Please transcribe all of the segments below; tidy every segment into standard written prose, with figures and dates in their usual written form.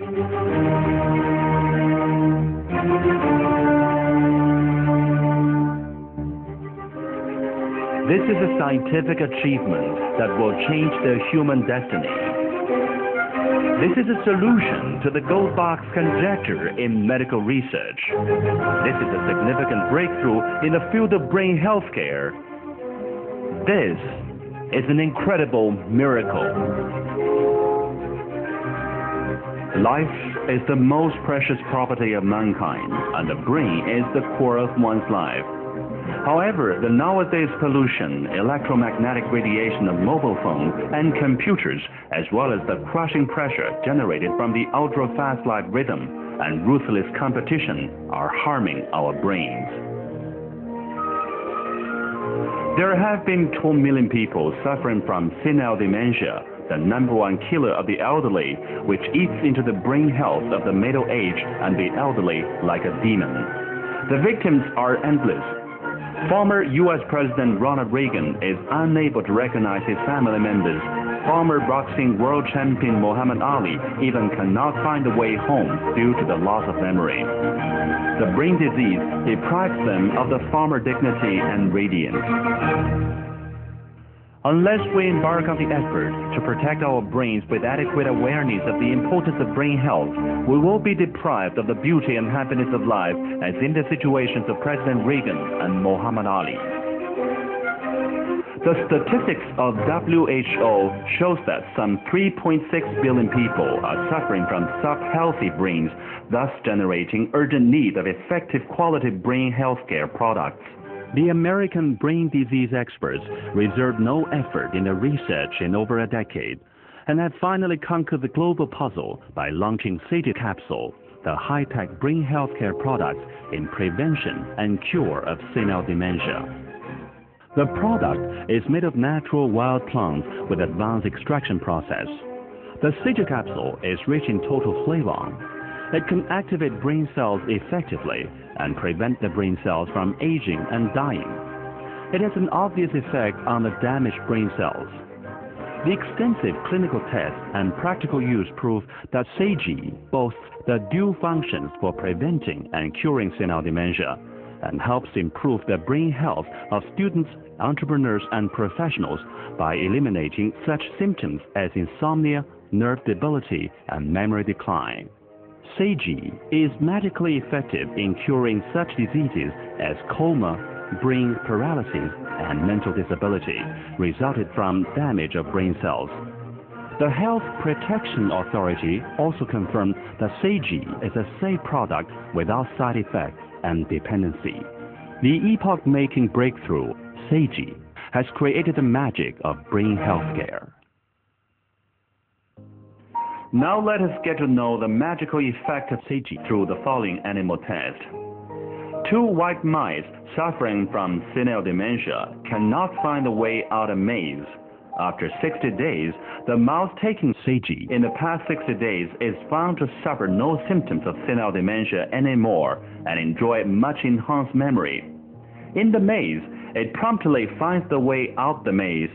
This is a scientific achievement that will change the human destiny. This is a solution to the gold box conjecture in medical research. This is a significant breakthrough in the field of brain health care. This is an incredible miracle. Life is the most precious property of mankind, and the brain is the core of one's life. However, the nowadays pollution, electromagnetic radiation of mobile phones and computers, as well as the crushing pressure generated from the ultra-fast life rhythm and ruthless competition are harming our brains. There have been 2 million people suffering from senile dementia, the #1 killer of the elderly, which eats into the brain health of the middle-aged and the elderly like a demon. The victims are endless. Former U.S. President Ronald Reagan is unable to recognize his family members. Former boxing world champion Muhammad Ali even cannot find a way home due to the loss of memory. The brain disease deprives them of the former dignity and radiance. Unless we embark on the effort to protect our brains with adequate awareness of the importance of brain health, we will be deprived of the beauty and happiness of life, as in the situations of President Reagan and Muhammad Ali. The statistics of WHO shows that some 3.6 billion people are suffering from sub-healthy brains, thus generating urgent need of effective quality brain health care products. The American brain disease experts reserved no effort in the research in over a decade, and have finally conquered the global puzzle by launching Sagee capsule, the high-tech brain healthcare product in prevention and cure of senile dementia. The product is made of natural wild plants with advanced extraction process. The Sagee capsule is rich in total flavon. It can activate brain cells effectively and prevent the brain cells from aging and dying. It has an obvious effect on the damaged brain cells. The extensive clinical tests and practical use prove that Sagee boasts the dual functions for preventing and curing senile dementia, and helps improve the brain health of students, entrepreneurs, and professionals by eliminating such symptoms as insomnia, nerve debility, and memory decline. Sagee is medically effective in curing such diseases as coma, brain paralysis, and mental disability resulted from damage of brain cells. The Health Protection Authority also confirmed that Sagee is a safe product without side effects and dependency. The epoch-making breakthrough, Sagee, has created the magic of brain health care. Now let us get to know the magical effect of Sagee through the following animal test. 2 white mice suffering from senile dementia cannot find a way out of a maze. After 60 days, the mouse taking Sagee in the past 60 days is found to suffer no symptoms of senile dementia anymore and enjoy much enhanced memory. In the maze, it promptly finds the way out the maze.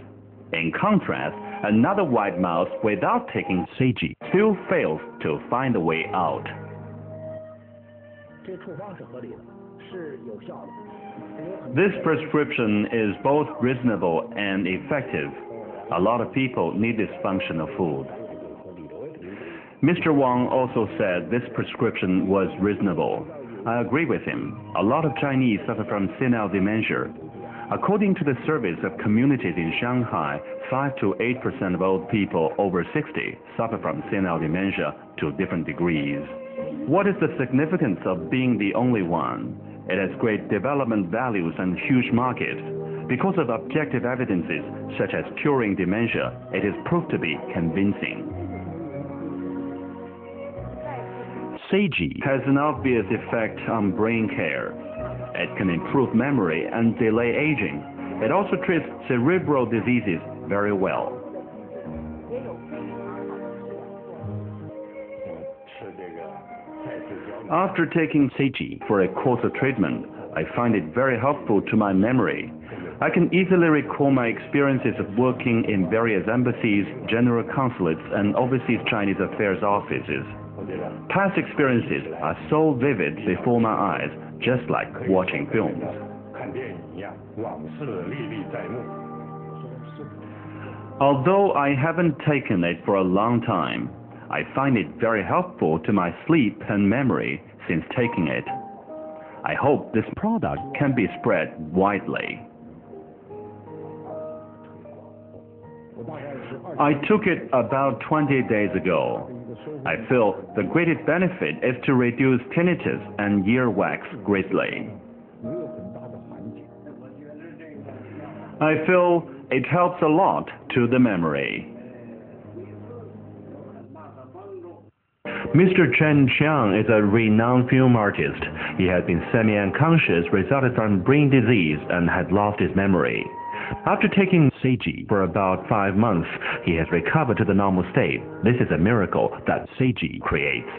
In contrast, another white mouse without taking Sagee still fails to find a way out. This prescription is both reasonable and effective. A lot of people need this functional food. Mr. Wang also said this prescription was reasonable. I agree with him. A lot of Chinese suffer from senile dementia. According to the surveys of communities in Shanghai, 5 to 8% of old people over 60 suffer from senile dementia to different degrees. What is the significance of being the only one? It has great development values and huge market. Because of objective evidences such as curing dementia, it is proved to be convincing. Sagee has an obvious effect on brain care. It can improve memory and delay aging. It also treats cerebral diseases very well. After taking Sagee for a course of treatment, I find it very helpful to my memory. I can easily recall my experiences of working in various embassies, general consulates, and overseas Chinese affairs offices. Past experiences are so vivid before my eyes, just like watching films. Although I haven't taken it for a long time, I find it very helpful to my sleep and memory since taking it. I hope this product can be spread widely. I took it about 20 days ago. I feel the greatest benefit is to reduce tinnitus and earwax greatly. I feel it helps a lot to the memory. Mr. Chen Xiang is a renowned film artist. He had been semi-unconscious resulting from brain disease and had lost his memory. After taking Sagee for about 5 months, he has recovered to the normal state. This is a miracle that Sagee creates.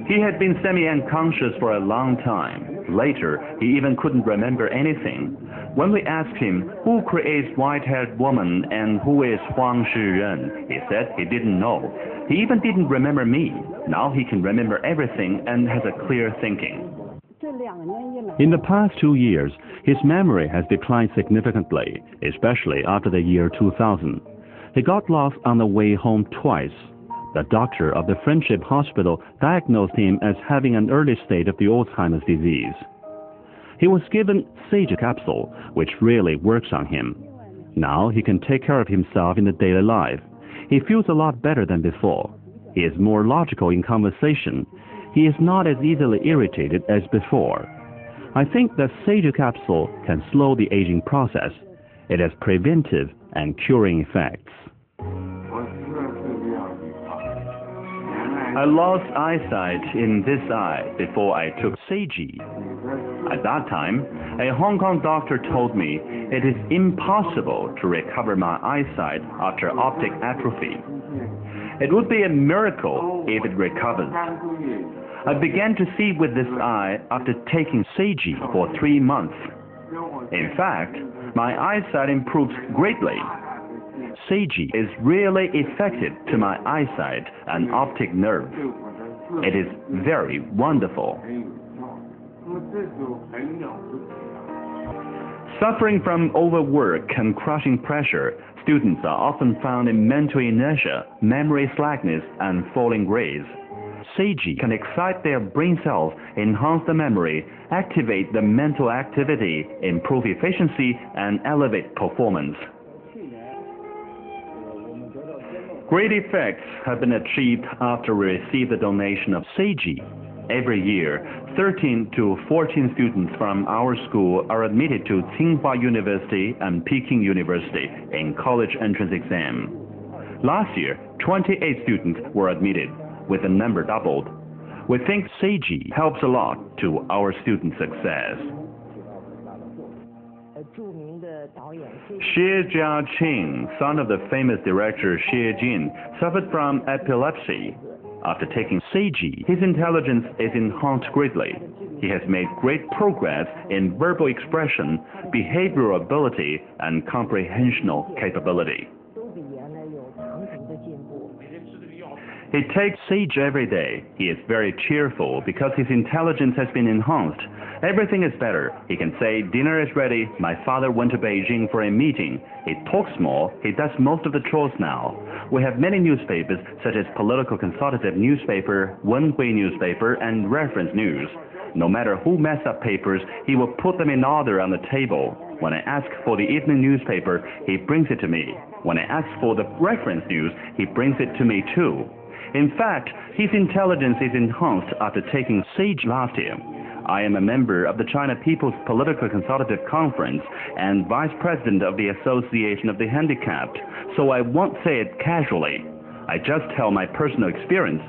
He had been semi-unconscious for a long time. Later, he even couldn't remember anything. When we asked him who creates white-haired woman and who is Huang Shiren, he said he didn't know. He even didn't remember me. Now he can remember everything and has a clear thinking. In the past 2 years, his memory has declined significantly, especially after the year 2000. He got lost on the way home twice. The doctor of the Friendship Hospital diagnosed him as having an early stage of the Alzheimer's disease. He was given Sagee capsule, which really works on him. Now he can take care of himself in the daily life. He feels a lot better than before. He is more logical in conversation. He is not as easily irritated as before. I think that Sagee capsule can slow the aging process. It has preventive and curing effects. I lost eyesight in this eye before I took Sagee. At that time, a Hong Kong doctor told me it is impossible to recover my eyesight after optic atrophy. It would be a miracle if it recovers. I began to see with this eye after taking Sagee for 3 months. In fact, my eyesight improves greatly. Sagee is really effective to my eyesight and optic nerve. It is very wonderful. Suffering from overwork and crushing pressure, students are often found in mental inertia, memory slackness, and falling grades. Sagee can excite their brain cells, enhance the memory, activate the mental activity, improve efficiency, and elevate performance. Great effects have been achieved after we received the donation of Sagee. Every year, 13 to 14 students from our school are admitted to Tsinghua University and Peking University in college entrance exam. Last year, 28 students were admitted, with the number doubled. We think Sagee helps a lot to our student success. Xie Jiaqing, son of the famous director Xie Jin, suffered from epilepsy. After taking Sagee, his intelligence is enhanced greatly. He has made great progress in verbal expression, behavioral ability, and comprehensional capability. He takes Sagee every day. He is very cheerful because his intelligence has been enhanced. Everything is better. He can say, dinner is ready. My father went to Beijing for a meeting. He talks more. He does most of the chores now. We have many newspapers, such as Political Consultative Newspaper, Wenhui Newspaper, and Reference News. No matter who mess up papers, he will put them in order on the table. When I ask for the evening newspaper, he brings it to me. When I ask for the reference news, he brings it to me too. In fact, his intelligence is enhanced after taking Sagee last year. I am a member of the China People's Political Consultative Conference and Vice President of the Association of the Handicapped, so I won't say it casually. I just tell my personal experience.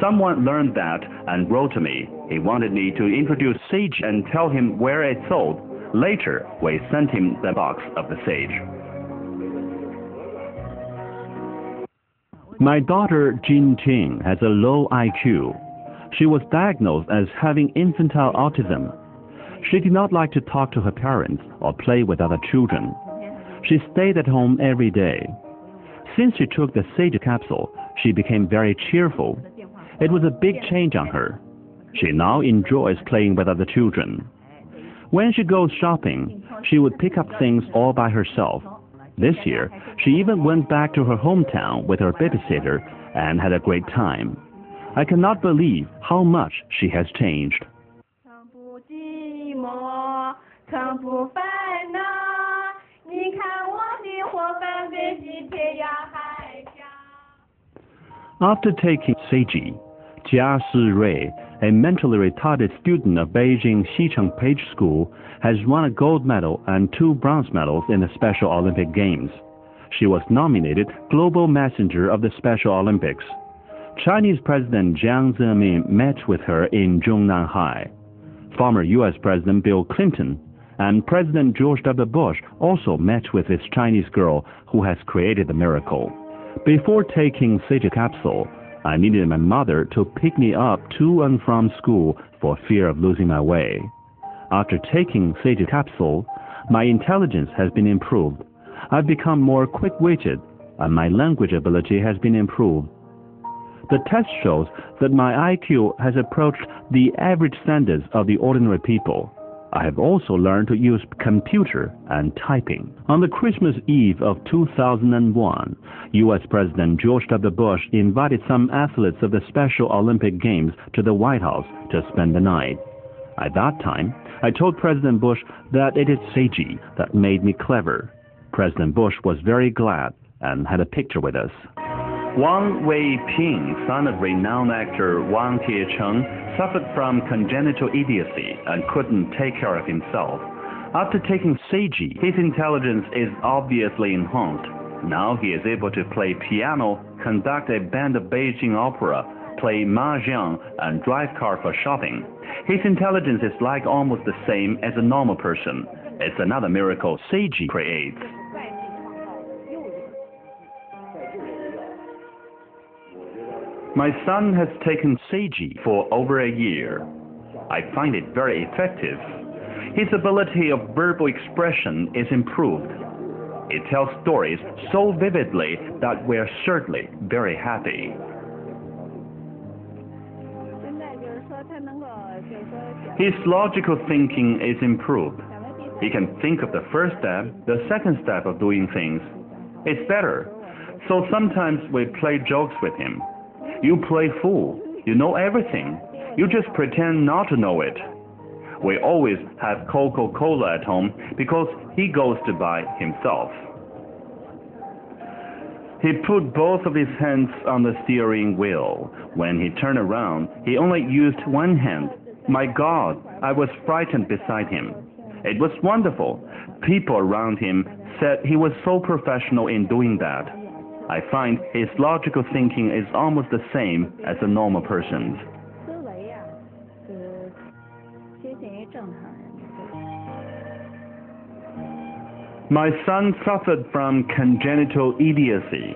Someone learned that and wrote to me. He wanted me to introduce Sagee and tell him where it's sold. Later, we sent him the box of the Sagee. My daughter, Jin Ting, has a low IQ. She was diagnosed as having infantile autism. She did not like to talk to her parents or play with other children. She stayed at home every day. Since she took the Sagee capsule, she became very cheerful. It was a big change on her. She now enjoys playing with other children. When she goes shopping, she would pick up things all by herself. This year, she even went back to her hometown with her babysitter and had a great time. I cannot believe how much she has changed. After taking Sagee, Jia Shirui, a mentally retarded student of Beijing Xicheng Page School, has won a gold medal and 2 bronze medals in the Special Olympic Games. She was nominated Global Messenger of the Special Olympics. Chinese President Jiang Zemin met with her in Zhongnanhai. Former U.S. President Bill Clinton and President George W. Bush also met with this Chinese girl who has created the miracle. Before taking Sagee capsule, I needed my mother to pick me up to and from school for fear of losing my way. After taking Sagee capsule, my intelligence has been improved. I've become more quick-witted, and my language ability has been improved. The test shows that my IQ has approached the average standards of the ordinary people. I have also learned to use computer and typing. On the Christmas Eve of 2001, U.S. President George W. Bush invited some athletes of the Special Olympic Games to the White House to spend the night. At that time, I told President Bush that it is Sagee that made me clever. President Bush was very glad and had a picture with us. Wang Weiping, son of renowned actor Wang Tiecheng, suffered from congenital idiocy and couldn't take care of himself. After taking Sagee, his intelligence is obviously enhanced. Now he is able to play piano, conduct a band of Beijing opera, play mahjong, and drive car for shopping. His intelligence is like almost the same as a normal person. It's another miracle Sagee creates. My son has taken Sagee for over a year. I find it very effective. His ability of verbal expression is improved. It tells stories so vividly that we're certainly very happy. His logical thinking is improved. He can think of the first step, the second step of doing things. It's better. So sometimes we play jokes with him. You play fool. You know everything. You just pretend not to know it. We always have Coca-Cola at home because he goes to buy himself. He put both of his hands on the steering wheel. When he turned around, he only used one hand. My God, I was frightened beside him. It was wonderful. People around him said he was so professional in doing that. I find his logical thinking is almost the same as a normal person's. My son suffered from congenital idiocy.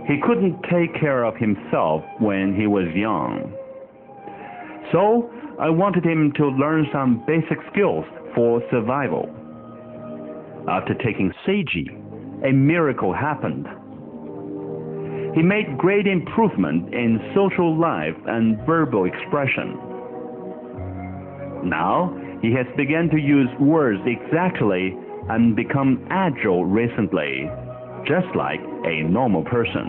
He couldn't take care of himself when he was young. So I wanted him to learn some basic skills for survival. After taking Sagee, a miracle happened. He made great improvement in social life and verbal expression. Now, he has begun to use words exactly and become agile recently, just like a normal person.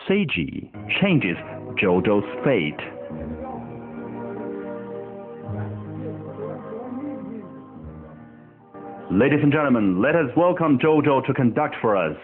Sagee changes Jojo's fate. Ladies and gentlemen, let us welcome Jojo to conduct for us.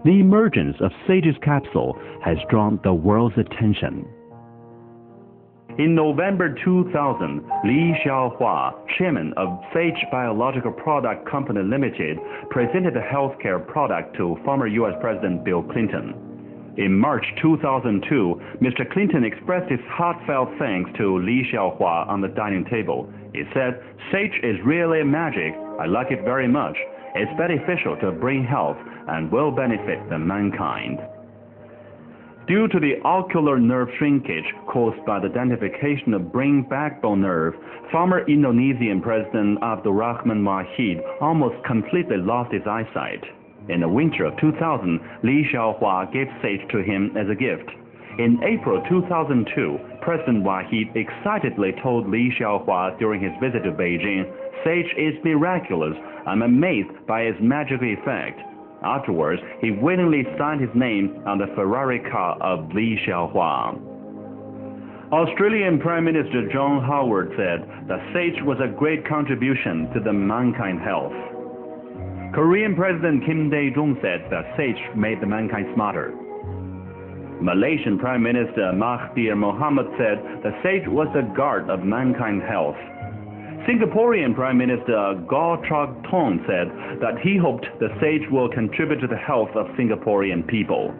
the emergence of Sage's capsule has drawn the world's attention. In November 2000, Li Xiaohua, chairman of Sage Biological Product Company Limited, presented the healthcare product to former U.S. President Bill Clinton. In March 2002, Mr. Clinton expressed his heartfelt thanks to Li Xiaohua on the dining table. He said, "Sage is really magic. I like it very much. It's beneficial to brain health and will benefit the mankind." Due to the ocular nerve shrinkage caused by the densification of brain backbone nerve, former Indonesian President Abdurrahman Wahid almost completely lost his eyesight. In the winter of 2000, Li Xiaohua gave Sage to him as a gift. In April 2002, President Wahid excitedly told Li Xiaohua during his visit to Beijing, "Sage is miraculous. I'm amazed by its magical effect." Afterwards, he willingly signed his name on the Ferrari car of Li Xiaohua. Australian Prime Minister John Howard said that Sage was a great contribution to the mankind health. Korean President Kim Dae-jung said that Sage made the mankind smarter. Malaysian Prime Minister Mahathir Mohamad said that Sage was the guard of mankind health. Singaporean Prime Minister Goh Chok Tong said that he hoped the Sage will contribute to the health of Singaporean people.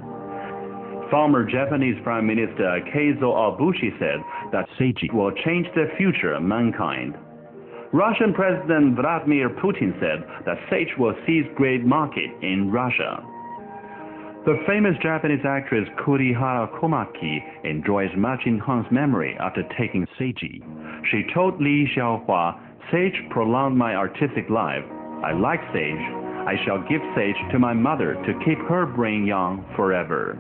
Former Japanese Prime Minister Keizo Abushi said that Sage will change the future of mankind. Russian President Vladimir Putin said that Sage will seize great market in Russia. The famous Japanese actress Kurihara Komaki enjoys much enhanced memory after taking Sagee. She told Li Xiaohua, "Sage prolonged my artistic life. I like Sage. I shall give Sage to my mother to keep her brain young forever."